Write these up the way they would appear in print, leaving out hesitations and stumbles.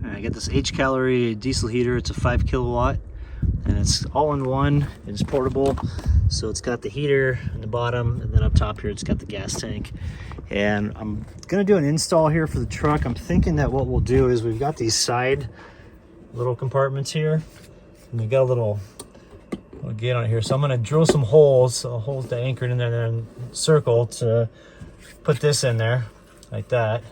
I got this Hcalory diesel heater. It's a 5 kilowatt and it's all in one. It's portable, so it's got the heater in the bottom, and then up top here it's got the gas tank. And I'm gonna do an install here for the truck. I'm thinking that what we'll do is we've got these side little compartments here, and we got a little gate on it here. So I'm gonna drill some holes to anchor it in there, and then circle to put this in there like that,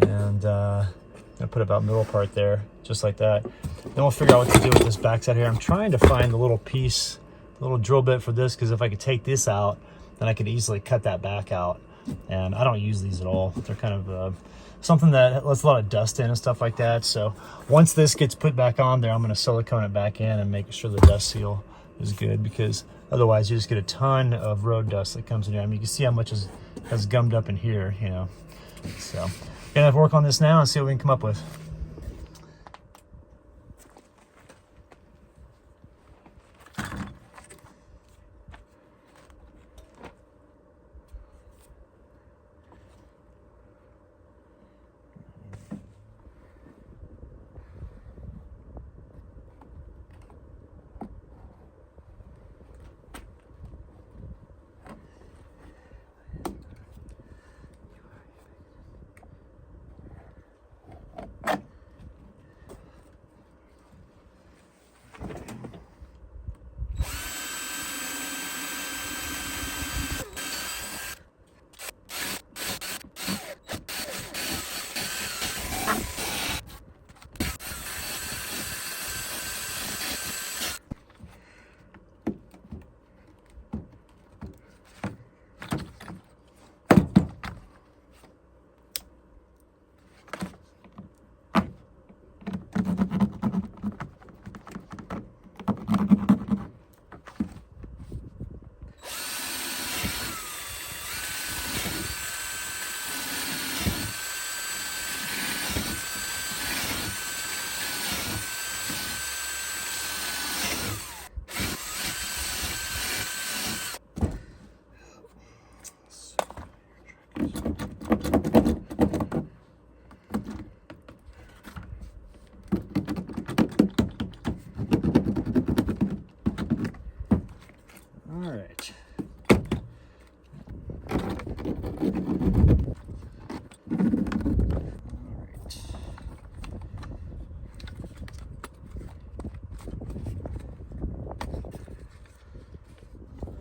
and I put about middle part there, just like that. Then we'll figure out what to do with this backside here. I'm trying to find the little piece, the little drill bit for this, because if I could take this out, then I could easily cut that back out. And I don't use these at all. They're kind of something that lets a lot of dust in and stuff like that. So once this gets put back on there, I'm going to silicone it back in and make sure the dust seal is good, because otherwise you just get a ton of road dust that comes in here. I mean, you can see how much has gummed up in here, you know. So gonna have to work on this now and see what we can come up with.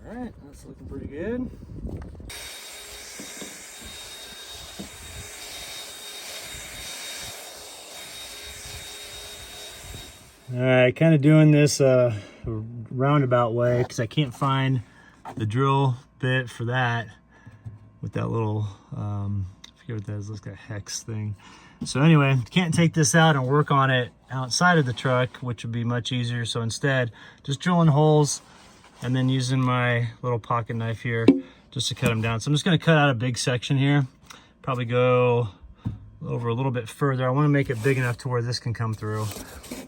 Alright, that's looking pretty good. Alright, kind of doing this roundabout way because I can't find the drill bit for that with that little, I forget what that is, looks like a hex thing. So anyway, can't take this out and work on it outside of the truck, which would be much easier. So instead, just drilling holes and then using my little pocket knife here just to cut them down. So I'm just gonna cut out a big section here, probably go over a little bit further. I wanna make it big enough to where this can come through.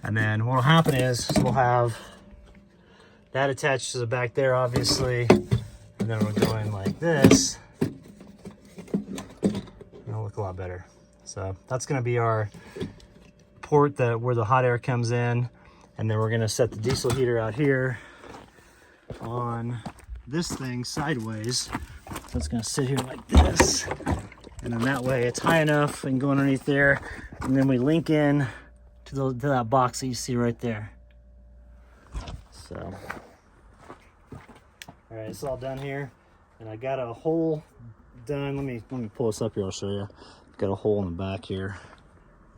And then what'll happen is we'll have that attached to the back there, obviously. And then we're going like this. It'll look a lot better. So that's gonna be our port where the hot air comes in. And then we're gonna set the diesel heater out here on this thing sideways. So it's gonna sit here like this. And then that way it's high enough and go underneath there. And then we link in to that box that you see right there. So, all right, it's all done here. And I got a hole done. Let me pull this up here, I'll show you. Got a hole in the back here.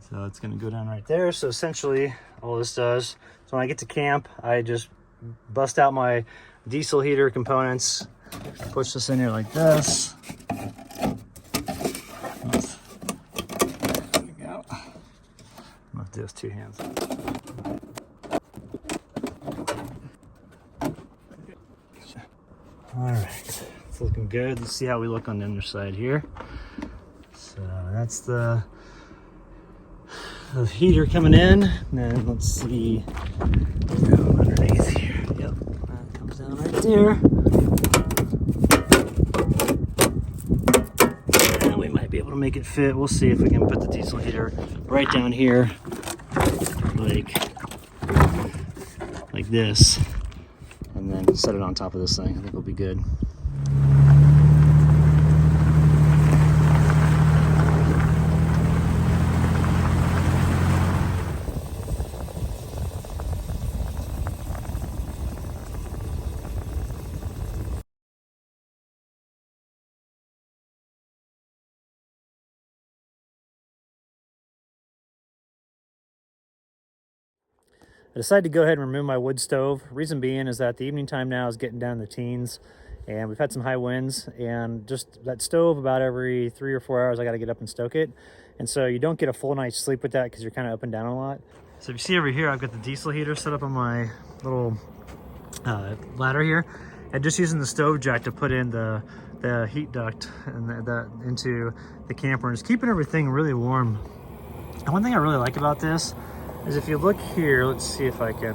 So it's gonna go down right there. So essentially all this does, so when I get to camp, I just bust out my diesel heater components, push this in here like this. There we go. I'm gonna do this two hands. All right, it's looking good. Let's see how we look on the underside here. So that's the heater coming in. And then let's see underneath here. Yep, that comes down right there. And we might be able to make it fit. We'll see if we can put the diesel heater right down here, like this, and then set it on top of this thing. I think we'll be good. I decided to go ahead and remove my wood stove. Reason being is that the evening time now is getting down in the teens, and we've had some high winds, and just that stove, about every 3 or 4 hours I got to get up and stoke it, and so you don't get a full night's sleep with that because you're kind of up and down a lot. So if you see over here, I've got the diesel heater set up on my little ladder here, and just using the stove jack to put in the heat duct and that into the camper, and just keeping everything really warm. And one thing I really like about this is if you look here, let's see if I can,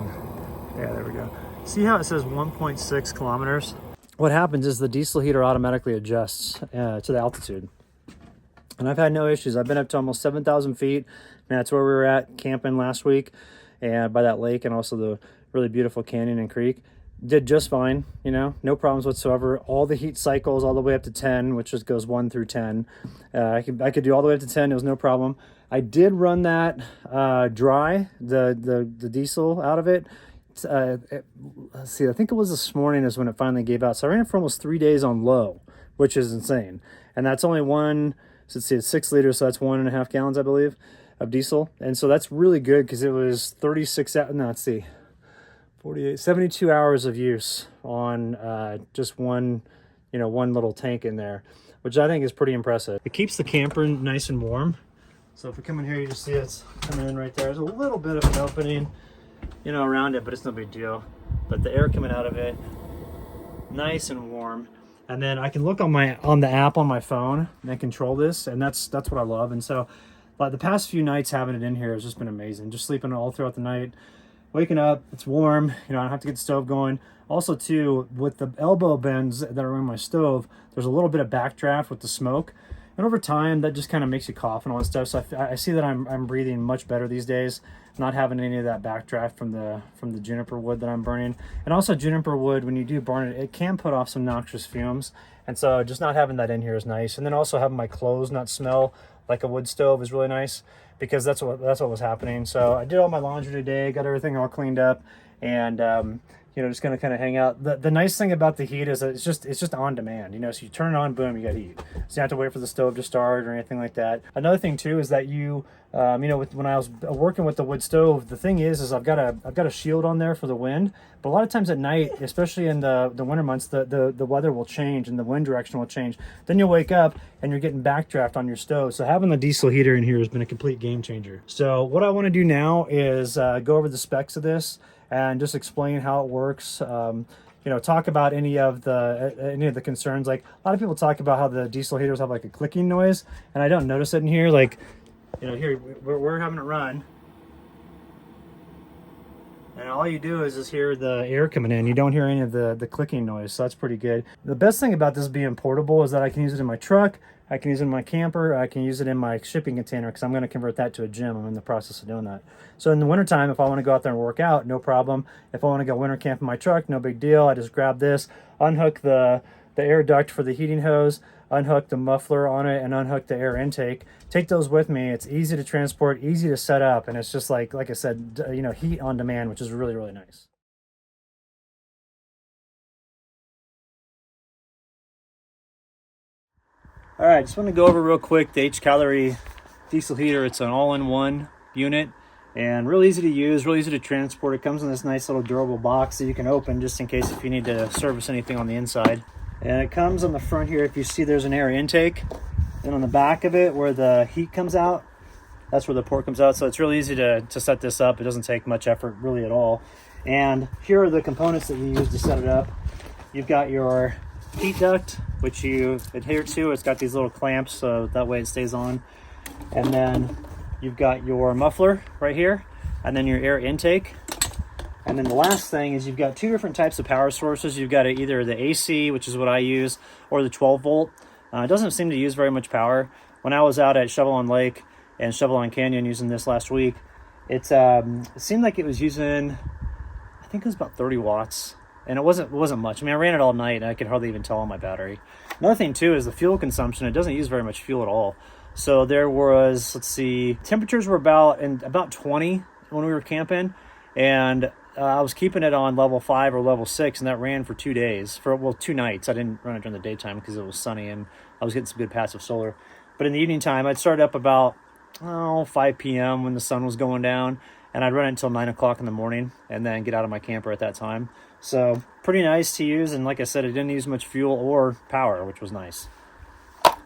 yeah, there we go. See how it says 1.6 kilometers? What happens is the diesel heater automatically adjusts to the altitude. And I've had no issues. I've been up to almost 7,000 feet, and that's where we were at camping last week, and by that lake and also the really beautiful canyon and creek. Did just fine, you know, no problems whatsoever. All the heat cycles all the way up to 10, which just goes 1 through 10. I could do all the way up to 10, it was no problem. I did run that dry, the diesel out of it. Let's see, I think it was this morning is when it finally gave out. So I ran it for almost 3 days on low, which is insane. And that's only one, so let's see, it's 6 liters, so that's 1.5 gallons, I believe, of diesel. And so that's really good because it was 36, no, let's see, 72 hours of use on just one little tank in there, which I think is pretty impressive. It keeps the camper nice and warm. So if we come in here, you just see it's coming in right there. There's a little bit of an opening, around it, but it's no big deal. But the air coming out of it, nice and warm. And then I can look on the app on my phone and control this, and that's what I love. And so the past few nights having it in here has just been amazing. Just sleeping all throughout the night. Waking up, it's warm, I don't have to get the stove going. Also too, with the elbow bends that are in my stove, there's a little bit of backdraft with the smoke. And over time, that just kind of makes you cough and all that stuff. So I see that I'm breathing much better these days, not having any of that backdraft from the juniper wood that I'm burning. And also juniper wood, when you do burn it, it can put off some noxious fumes. And so just not having that in here is nice. And then also having my clothes not smell like a wood stove is really nice, because that's what was happening. So I did all my laundry today, got everything all cleaned up, and just gonna kind of hang out. The nice thing about the heat is that it's just on demand. So you turn it on, boom, you got heat. So you don't have to wait for the stove to start or anything like that. Another thing too is that when I was working with the wood stove, the thing is I've got a shield on there for the wind. But a lot of times at night, especially in the winter months, the weather will change and the wind direction will change. Then you'll wake up and you're getting backdraft on your stove. So having the diesel heater in here has been a complete game changer. So what I want to do now is go over the specs of this and just explain how it works. Talk about any of the concerns. Like a lot of people talk about how the diesel heaters have like a clicking noise, and I don't notice it in here. Like, here we're having it run, and all you do is just hear the air coming in. You don't hear any of the clicking noise, so that's pretty good. The best thing about this being portable is that I can use it in my truck, I can use it in my camper, I can use it in my shipping container, because I'm going to convert that to a gym. I'm in the process of doing that. So in the wintertime, if I want to go out there and work out, no problem. If I want to go winter camp in my truck, no big deal. I just grab this, unhook the air duct for the heating hose, unhook the muffler on it, and unhook the air intake. Take those with me. It's easy to transport, easy to set up, and it's just like I said, heat on demand, which is really, really nice. All right, just want to go over real quick the Hcalory diesel heater. It's an all-in-one unit and real easy to use, real easy to transport. It comes in this nice little durable box that you can open just in case if you need to service anything on the inside. And it comes on the front here. If you see, there's an air intake, and on the back of it where the heat comes out, that's where the port comes out. So it's really easy to set this up. It doesn't take much effort really at all. And here are the components that you use to set it up. You've got your heat duct, which you adhere to. It's got these little clamps, so that way it stays on. And then you've got your muffler right here, and then your air intake. And then the last thing is you've got two different types of power sources. You've got either the AC, which is what I use, or the 12 volt. It doesn't seem to use very much power, when I was out at Shovelon Lake and Shovelon Canyon using this last week, it seemed like it was using, I think it was about 30 watts. And it wasn't much. I mean, I ran it all night and I could hardly even tell on my battery. Another thing too is the fuel consumption. It doesn't use very much fuel at all. So there was, let's see, temperatures were about 20 when we were camping, and I was keeping it on level 5 or level 6, and that ran for 2 days, for 2 nights. I didn't run it during the daytime because it was sunny and I was getting some good passive solar. But in the evening time, I'd start up about 5 p.m. when the sun was going down, and I'd run it until 9 o'clock in the morning and then get out of my camper at that time. So pretty nice to use, and like I said, it didn't use much fuel or power, which was nice.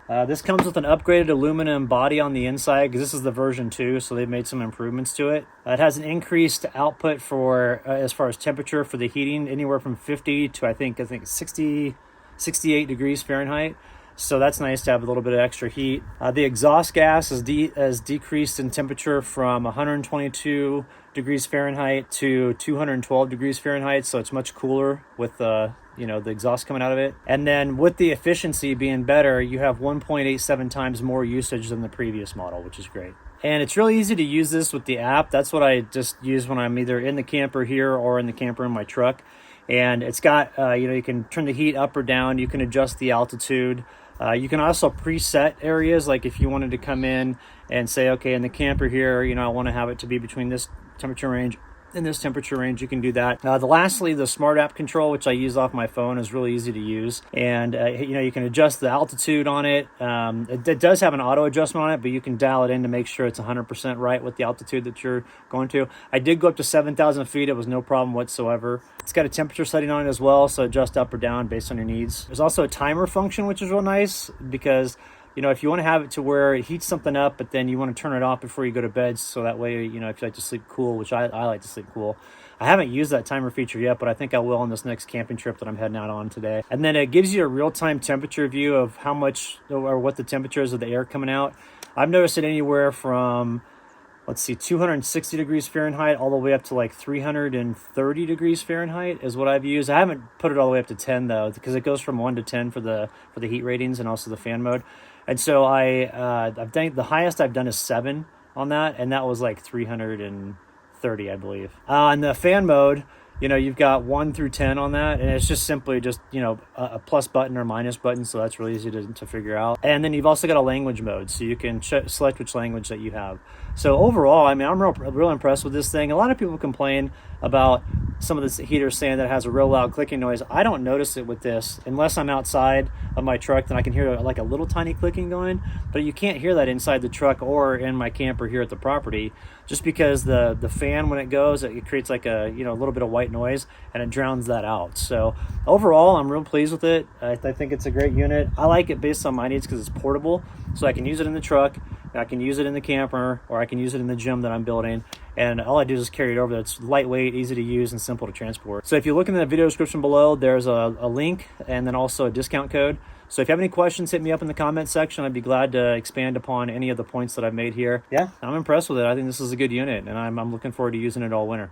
This comes with an upgraded aluminum body on the inside because this is the version 2, so they've made some improvements to it. It has an increased output for as far as temperature for the heating, anywhere from 50 to I think 60, 68 degrees Fahrenheit. So that's nice to have a little bit of extra heat. The exhaust gas is decreased in temperature from 122 degrees Fahrenheit to 212 degrees Fahrenheit. So it's much cooler with the exhaust coming out of it. And then with the efficiency being better, you have 1.87 times more usage than the previous model, which is great. And it's really easy to use this with the app. That's what I just use when I'm either in the camper here or in the camper in my truck. And it's got, you can turn the heat up or down. You can adjust the altitude. You can also preset areas, like if you wanted to come in and say, okay, in the camper here, I want to have it to be between this temperature range and this temperature range, you can do that. Lastly, the smart app control, which I use off my phone, is really easy to use. And, you can adjust the altitude on it. It does have an auto adjustment on it, but you can dial it in to make sure it's 100% right with the altitude that you're going to. I did go up to 7,000 feet. It was no problem whatsoever. It's got a temperature setting on it as well, so adjust up or down based on your needs. There's also a timer function, which is real nice because if you want to have it to where it heats something up, but then you want to turn it off before you go to bed, so that way, if you like to sleep cool, which I like to sleep cool. I haven't used that timer feature yet, but I think I will on this next camping trip that I'm heading out on today. And then it gives you a real-time temperature view of how much or what the temperature is of the air coming out. I've noticed it anywhere from, 260 degrees Fahrenheit all the way up to like 330 degrees Fahrenheit is what I've used. I haven't put it all the way up to 10 though, because it goes from 1 to 10 for the heat ratings and also the fan mode. And so I've done, the highest I've done is 7 on that, and that was like 330, I believe. And the fan mode, you've got 1 through 10 on that, and it's just simply a plus button or minus button, so that's really easy to figure out. And then you've also got a language mode, so you can select which language that you have. So overall, I'm real impressed with this thing. A lot of people complain about some of the heaters saying that it has a real loud clicking noise. I don't notice it with this unless I'm outside of my truck. Then I can hear like a little tiny clicking going, but you can't hear that inside the truck or in my camper here at the property, just because the fan, when it goes, it creates like a little bit of white noise, and it drowns that out. So overall, I'm real pleased with it. I think it's a great unit. I like it based on my needs because it's portable, so I can use it in the truck, I can use it in the camper, or I can use it in the gym that I'm building. And all I do is carry it over. It's lightweight, easy to use, and simple to transport. So if you look in the video description below, there's a link and then also a discount code. So if you have any questions, hit me up in the comment section. I'd be glad to expand upon any of the points that I've made here. Yeah, I'm impressed with it. I think this is a good unit, and I'm looking forward to using it all winter.